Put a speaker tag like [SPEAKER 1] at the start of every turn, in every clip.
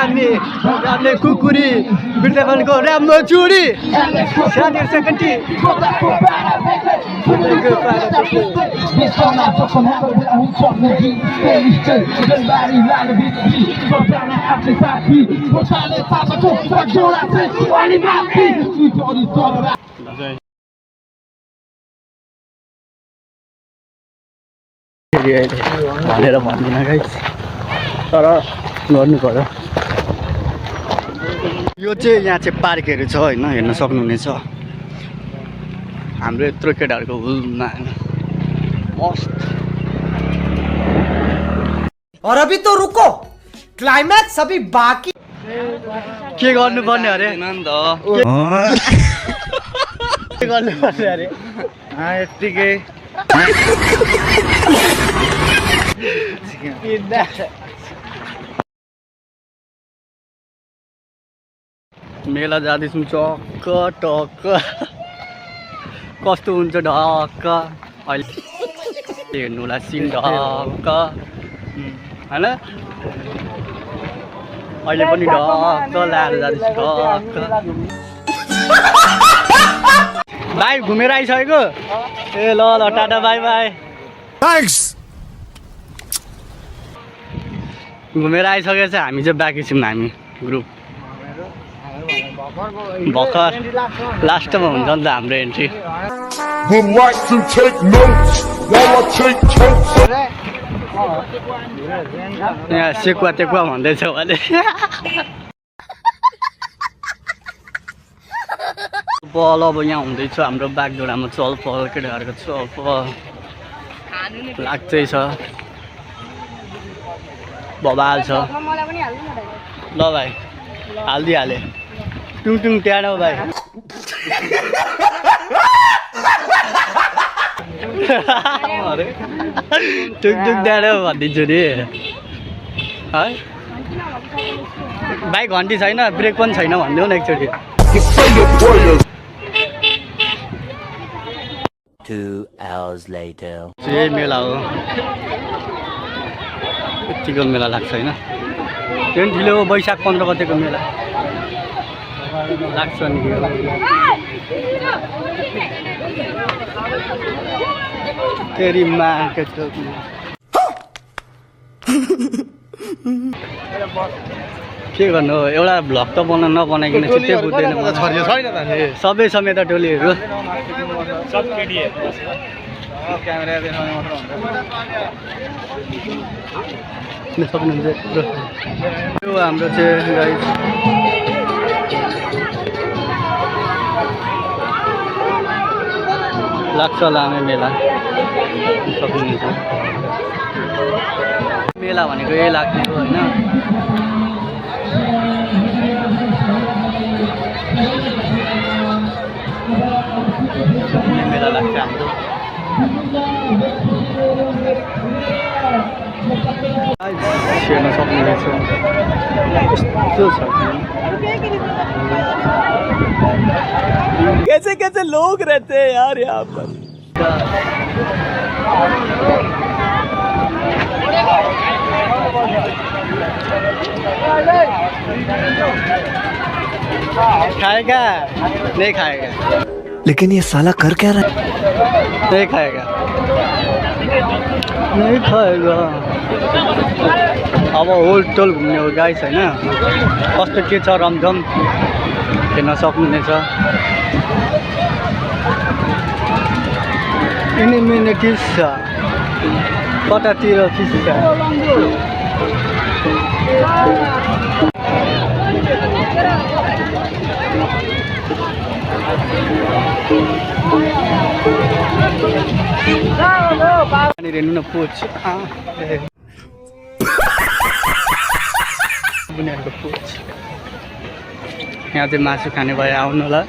[SPEAKER 1] दामी दामी कुकुरी वृन्दावनको राम्रो चुडी सानो सेकेन्डी भनेर भन्दिनँ गाइस तर गर्नु पर्यो यो चाहिँ यहाँ चाहिँ पार्कहरू छ होइन हेर्न सक्नुहुनेछ हाम्रो यत्रो केटाहरूको हुलमा मस्त
[SPEAKER 2] और अभी तो रुको क्लाइमैक्स अभी बाकी
[SPEAKER 1] के गर्नुपर्ने अरे के गर्नुपर्ने अरे यत्तिकै मेला जाँदैछौँ चक्क टक्क कस्तो हुन्छ ढक्क अहिले हेर्नुलाई सिन ढक्क होइन अहिले पनि ढक्क ल्याएर जाँदैछु ढक्क भाइ घुमेर आइसकेको ए ल ल टाटा बाई बाई
[SPEAKER 3] थ्याङ्क्स
[SPEAKER 1] घुमेर आइसकेको छ हामी चाहिँ बाँकी छौँ हामी ग्रुप भर्खर लास्टमा हुन्छ नि त हाम्रो एन्ट्री यहाँ सेकुवा टेकुवा भन्दैछ भने बल अब यहाँ हुँदैछ हाम्रो बागडोरामा चलपल केटाहरूको चलपल लाग्दैछ बबाल छ ल भाइ हालिदिइहालेँ टुङ टुङ ट्याडो भाइ टुङ टुङ ट्याडो भनिदिन्छु नि है भाइ घन्टी छैन ब्रेक पनि छैन भनिदेऊ न एकचोटि
[SPEAKER 4] 2 hours later.
[SPEAKER 1] यही मेला हो यतिको मेला लाग्छ होइन त्यो पनि ठुलो वैशाख 15 गतेको मेला लाग्छ नि तेरी माके के गर्नु एउटा भ्लग त नबनाइकन चित्तै बुझ्दैन सबै समेत टोलीहरू सक्नुहुन्छ यो हाम्रो चाहिँ गाइस लाग्छ लामे मेला सक्नुहुन्छ मेला भनेको यही लाग्ने हो होइन मेला लाग्छ हाम्रो हेर्न सक्नुहुनेछ यस्तो छ
[SPEAKER 2] कैसे कैसे लोग रहते हैं यार यहाँ पर
[SPEAKER 1] खाएगा नहीं खाएगा
[SPEAKER 2] लेकिन ये साला कर क्या रहा है
[SPEAKER 1] नहीं खाएगा नहीं खाएगा अब होल टोल घुम्ने हो गाइस होइन कस्तो के छ रमझम हेर्न सक्नुहुनेछ इनिमिनेटिभ छ कतातिर फिस्छ हेर्नु न पोच पोच यहाँ चाहिँ मासु खाने भए आउनु होला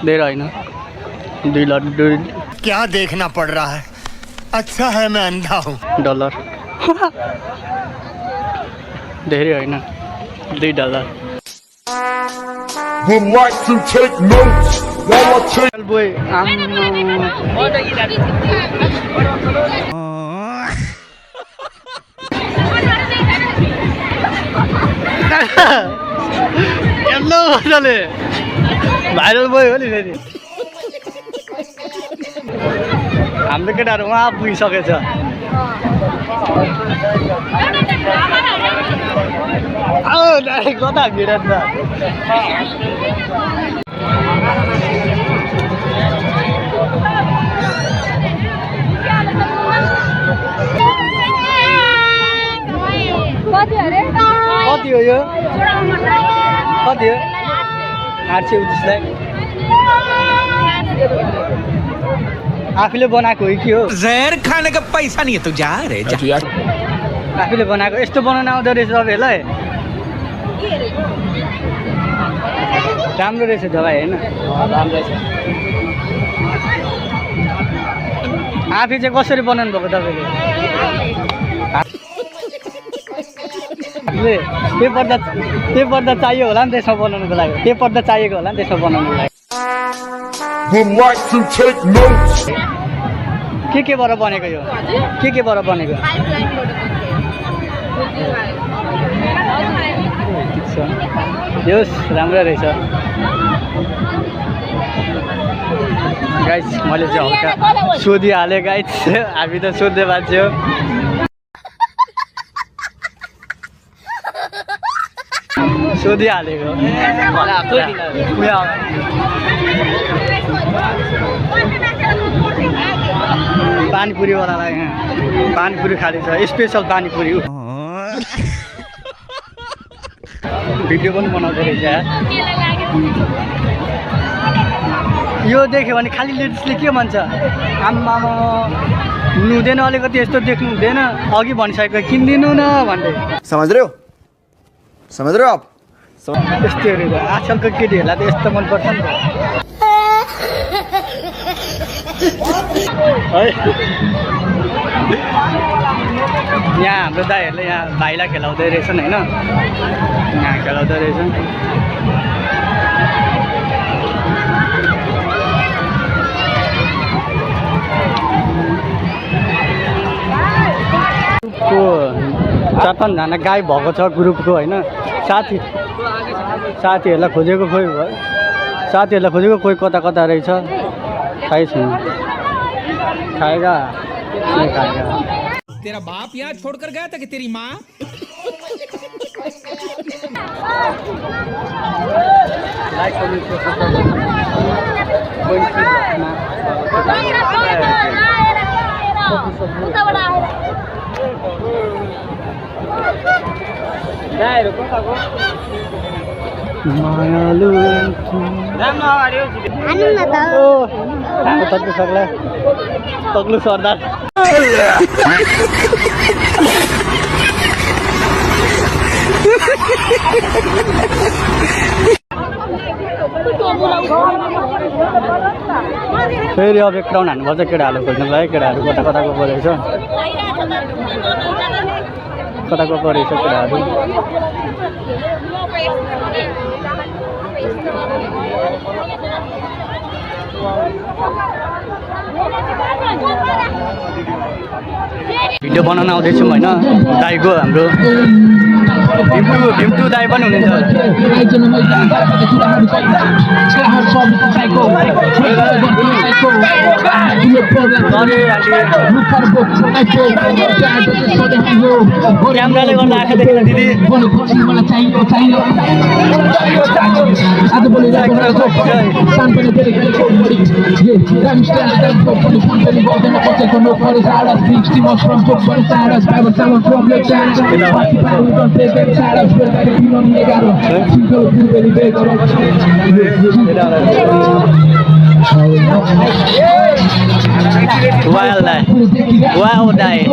[SPEAKER 1] धेरै होइन 2 लड्डु
[SPEAKER 3] क्या देखना पड़ रहा है अच्छा है मैं अंधा हूँ
[SPEAKER 1] $1 धेरै होइन $2
[SPEAKER 5] Would like to take notes while I take
[SPEAKER 1] boy यस्तो मजाले भाइरल भयो नि फेरि हाम्रो केटाहरू उहाँ पुगिसकेछ डाइरेक्ट कता भिड कति हो यो कति हो 829 आफूले बनाएको हो कि हो
[SPEAKER 6] जहर खाने का पैसा नहीं है तो जा रे जा
[SPEAKER 1] आफूले बनाएको यस्तो बनाउन आउँदो रहेछ तपाईँहरूलाई राम्रो रहेछ दबाई होइन राम्रो रहेछ आफै चाहिँ कसरी बनाउनु भएको तपाईँले पेपर त चाहियो होला नि त्यसमा बनाउनुको लागि पेपर त चाहिएको होला नि त्यसमा बनाउनुको लागि
[SPEAKER 5] would like to take notes.
[SPEAKER 1] के बाट बनेको यो के बाट बनेको यस राम्रो रहेछ गाइस मैले चाहिँ हल्का सोधिहालेँ गाइस हामी त सोध्ने मान्छे हो सोधिहालेको पानीपुरीवालालाई यहाँ पानीपुरी खाली छ स्पेसल पानीपुरी भिडियो पनि बनाउँदो रहेछ यो देख्यो भने खालि लेडिजले के भन्छ आम्मा हुनु हुँदैन अलिकति यस्तो देख्नु हुँदैन अघि भनिसकेको किनिदिनु न भन्दै
[SPEAKER 3] समझ रहे हो आप
[SPEAKER 1] यस्तोहरू आजकलको केटीहरूलाई त यस्तो मनपर्छ नि त यहाँ हाम्रो दाइहरूले यहाँ भाइलाई खेलाउँदै रहेछन् होइन यहाँ खेलाउँदै रहेछन् चार पाँचजना गाई भएको छ ग्रुपको होइन साथीहरूलाई खोजेको खोइ भयो साथीहरूलाई खोजेको कोही कता कता रहेछ थाहै छैन खाएगा नहीं खाएगा
[SPEAKER 6] तेरा बाप यहाँ छोड़कर गया था कि तेरी माँ
[SPEAKER 1] लाइक मायालु तक्लु सक्ला तक्लु सरदार फेरि अब एक राउन्ड हान्नुपर्छ केटाहरू खोज्नुको लागि केटाहरू कता कता गएको रहेछ कता गएको रहेछ केटाहरू भिडियो बनाउन आउँदैछौँ होइन दाइको हाम्रो भीमटु दाइ पनि हुनुहुन्छ क्यामेराले गर्दा आँखा देख्न दिदी Wild die. Wild die.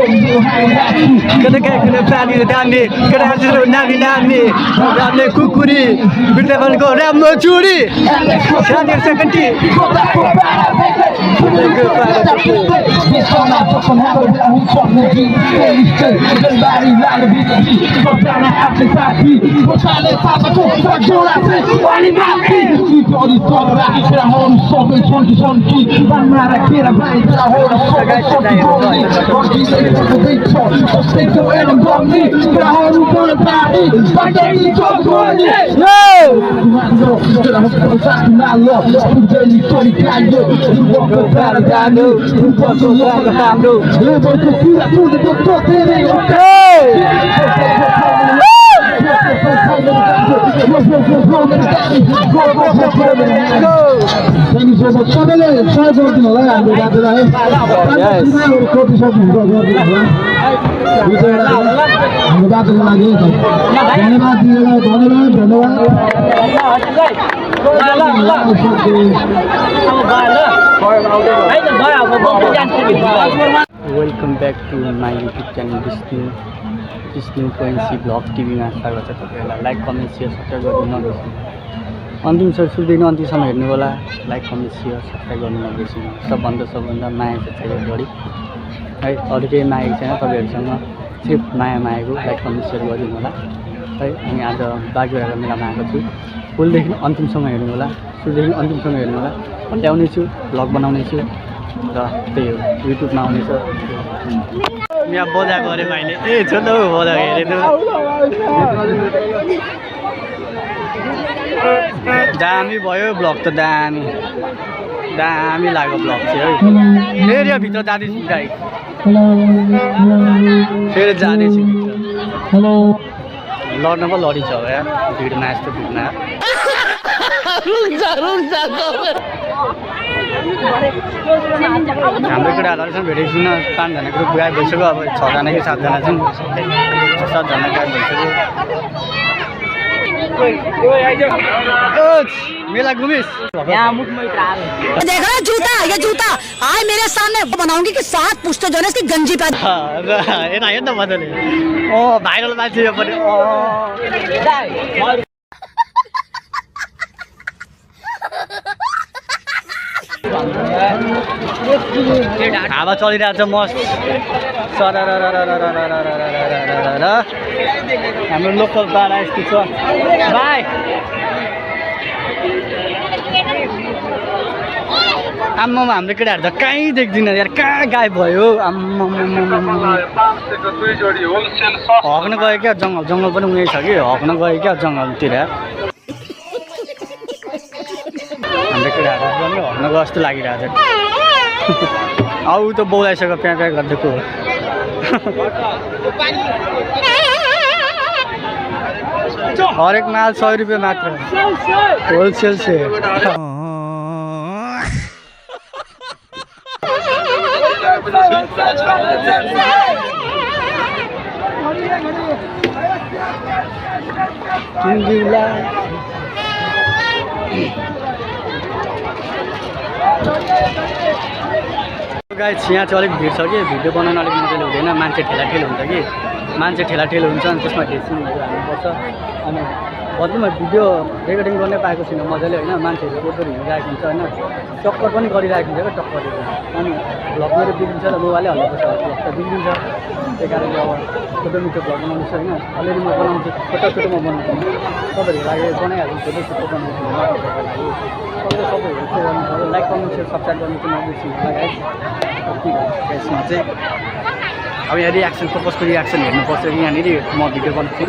[SPEAKER 1] Kena tadi dami, kena hasil nami. Ramne kukuri, berdepan ko ram mencuri. Sadir sekanti. Welcome back to my YouTube channel Vishnu पोइन्सी भ्लग टिभीमा स्वागत छ तपाईँहरूलाई लाइक कमेन्ट सेयर सब्सक्राइब गर्नु नबिर्सिनु अन्तिम सुरुदेखि अन्तिमसम्म हेर्नु होला लाइक कमेन्ट सेयर सब्सक्राइब गर्नु नबिर्सिनु सबभन्दा माया चाहिँ चाहियो बढी है अरू केही मागेको छैन तपाईँहरूसँग सिर्फ मागेको लाइक कमेन्ट सेयर गरिदिनु होला है अनि आज बागेराको मेलामा आएको छु फुलदेखि अन्तिमसम्म हेर्नु होला सुरुदेखि अन्तिमसम्म हेर्नु होला ल्याउने छु भ्लग बनाउने छु र त्यही हो युट्युबमा आउनेछ यहाँ बजाएको अरे मैले ए छोटो बजाएको हेरेको दामी भयो भ्लग त दामी लाग्यो भ्लग चाहिँ है फेरि भित्र जाँदैछु गाई फेरि जाँदैछु भित्र लड्न पो लडिन्छ अब यार भिडमा यस्तो भिडमा हाम्रो केटाहरूलाई भेटेको छुइनँ 5 जना ग्रुप गायब भइसक्यो अब 6 जना कि 7 जना छन् 7 जना गायब भइसक्यो मेला घुमिस
[SPEAKER 7] देखा जूता ये जूता आए मेरे सामने बनाऊंगी कि 7 पुश्ते जो है इसकी गंजी पे
[SPEAKER 1] यता हेर्न मजाले ओ भाइरल मान्छे यो पनि हावा चलिरहेको छ मस्त हाम्रो लोकल बाडा यस्तो छ भाइ आम्मामा हाम्रो केटाहरू त कहीँ देख्दिनँ यार कहाँ गायब भयो हक्न गयो क्या जङ्गल पनि उयो छ कि हक्न गयो क्या जङ्गलतिर हाम्रो केटाहरू पनि हक्न गयो जस्तो लागिरहेको छ औ त बोलाइसक्यो प्या गरिदिएको हरेक माल 100 रुपियाँ मात्र होलसेल से गाइस यहाँ चाहिँ अलिक भिड छ कि भिडियो बनाउन अलिक मजाले हुँदैन मान्छे ठेलाठेल हुन्छ कि मान्छे ठेलाठेल हुन्छ अनि त्यसमा ढेसिङहरू हाल्नुपर्छ अनि भनौँ भिडियो रेकर्डिङ गर्नै पाएको छैन मजाले होइन मान्छेहरू कोटोर हिँडिरहेको हुन्छ होइन टक्कर पनि गरिरहेको हुन्छ क्या टक्करहरू अनि भ्लग मेरो बिग्रिन्छ र मोबाइलै हल्नुपर्छ भ्लग त बिग्रिन्छ त्यही कारणले अब छोटो मिठो भ्लग बनाउनु छ होइन अलिअलि म बनाउँछु छोटोमा बनाउँछु तपाईँहरूको लागि बनाइहाल्छु छोटो छिटो बनाउँछु तपाईँहरूको लागि सबैहरू चाहिँ गर्नु पऱ्यो लाइक कमेन्ट सेयर सब्सक्राइब गर्नु चाहिँ नबिर्सिनु यसमा चाहिँ अब यहाँ रियाक्सन कसको रियाक्सन हेर्नुपर्छ कि यहाँनिर म भिडियो बनाउँछु कि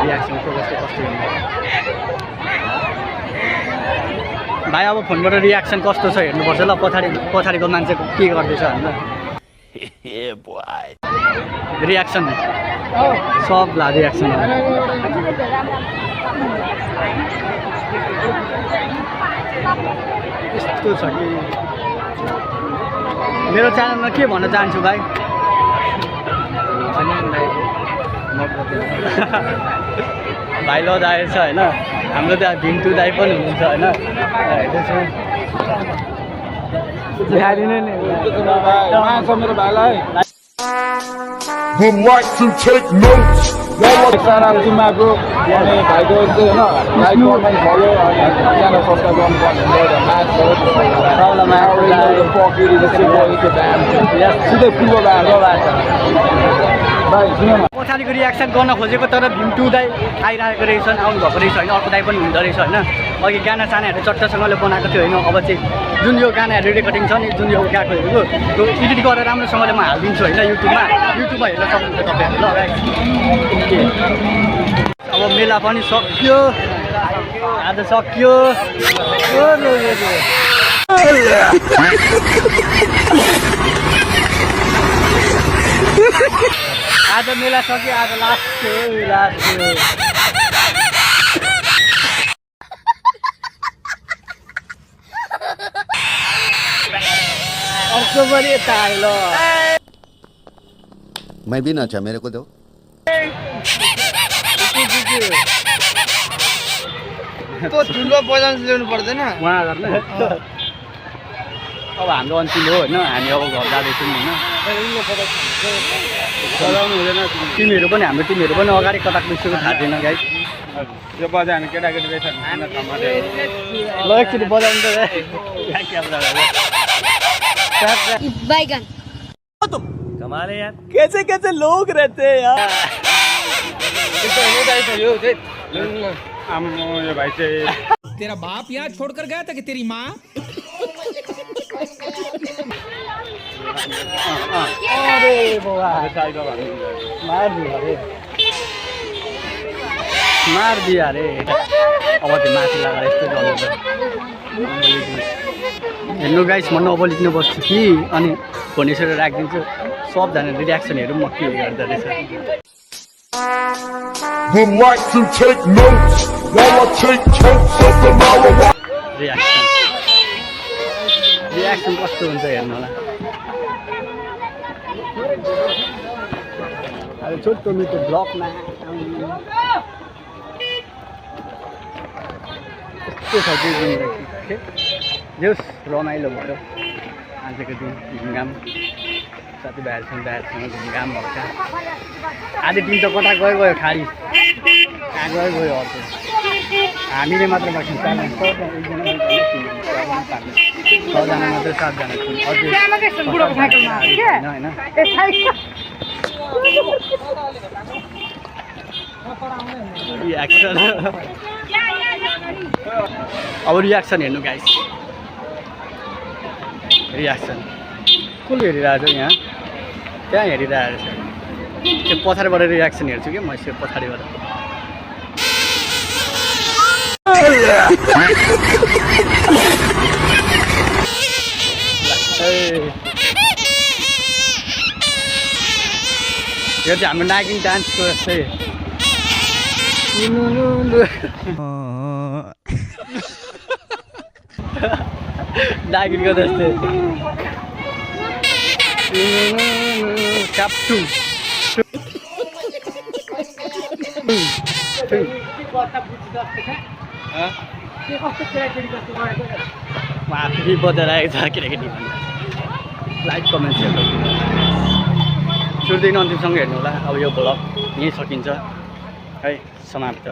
[SPEAKER 1] रियाक्सन कसको कस्तो हेर्नु भाइ अब फोनबाट रियाक्सन कस्तो छ हेर्नुपर्छ ल पछाडिको मान्छेको के गर्दैछ होइन रियाक्सन सबलाई रियाक्सन यस्तो छ कि मेरो च्यानलमा के भन्न चाहन्छु भाइ भाइ ल दाइ छ होइन हाम्रो त्यहाँ भिन्टु दाइ पनि हुनुहुन्छ होइन
[SPEAKER 8] मेरो भाइलाई
[SPEAKER 5] Would like to take notes.
[SPEAKER 8] सारा टिममा ब्रो अनि भाइको चाहिँ होइन लाइक कमेन्ट फलो अनि च्यानल सब्सक्राइब गर्नुपर्छ सिधै फुटबल भाइ सुन न
[SPEAKER 1] पछाडिको रियाक्सन गर्न खोजेको तर भीम 2 दाइ आइरहेको रहेछन् आउनु भएको रहेछ होइन अर्को दाइ पनि हुँदो रहेछ होइन अघि गाना सानाहरू चट्टसँगले बनाएको थियो होइन अब चाहिँ जुन यो गानाहरू रेकर्डिङ छ नि जुन यो गएको त्यो एडिट गरेर राम्रोसँगले म हालिदिन्छु होइन युट्युबमा हेर्न सक्नुहुन्छ तपाईँहरू ल गाइस अब मेला पनि सक्यो आज सक्यो आज मेला सक्यो आज लास्ट अर्को पनि यता आयो
[SPEAKER 3] मैं भी नाचा मेरे को दो
[SPEAKER 1] ठुलो बजाउनु ल्याउनु पर्दैन अब हाम्रो अन्तिम हो होइन हामी अब घर जाँदैछौँ होइन बजाउनु हुँदैन टिमहरू पनि हाम्रो टिमहरू पनि अगाडि कता गइसक्यो थाहा छैन गाइस
[SPEAKER 8] यो बजायो भने केटाकेटी रहेछ
[SPEAKER 1] ल एकचोटि बजाउनु त
[SPEAKER 7] बैगन
[SPEAKER 1] कमाल है यार कैसे कैसे लोग रहते हैं यार
[SPEAKER 8] यो भाइ चाहिँ
[SPEAKER 6] तेरा बाप यहाँ छोड़कर गया था कि तेरी माँ
[SPEAKER 1] अरे बाबा मार दिया रे अब त्यो माथि लगाएर यस्तो गर्नु हेर्नु गाइस म नबोलिकन बस्छु कि अनि फोन यसरी राखिदिन्छु सबजना रियाक्सनहरू म के गर्दो रहेछ
[SPEAKER 5] Would like to take notes while I take totes of the marijuana.
[SPEAKER 1] Reaction कस्तो हुन्छ हेर्नु होला अहिले छोटो मिठो ब्लगमा यस्तो छ त्यो दिन जस रमाइलो भयो आजको दिन घुमघाम साथीभाइहरूसँग घुमघाम भएका आधी दिन त कता गयो खाली कहाँ गयो अर्को हामीले मात्र बस्यौँ छजना मात्रै 7 जना रियाक्सन अब रियाक्सन हेर्नु गाइस रियाक्सन कसले हेरिरहेको छ यहाँ त्यहाँ हेरिरहेको छ त्यो पछाडिबाट रियाक्सन हेर्छु कि म यसो पछाडिबाट यो चाहिँ हाम्रो नागिन डान्सको जस्तै नागिनको जस्तै क्याप्टु आफै बजाएर आएको छ केटाकेटी लाइक कमेन्ट सेयर गरिदिनु सुरुदेखि अन्तिमसँग हेर्नु होला अब यो भ्लग यहीँ सकिन्छ है समाप्त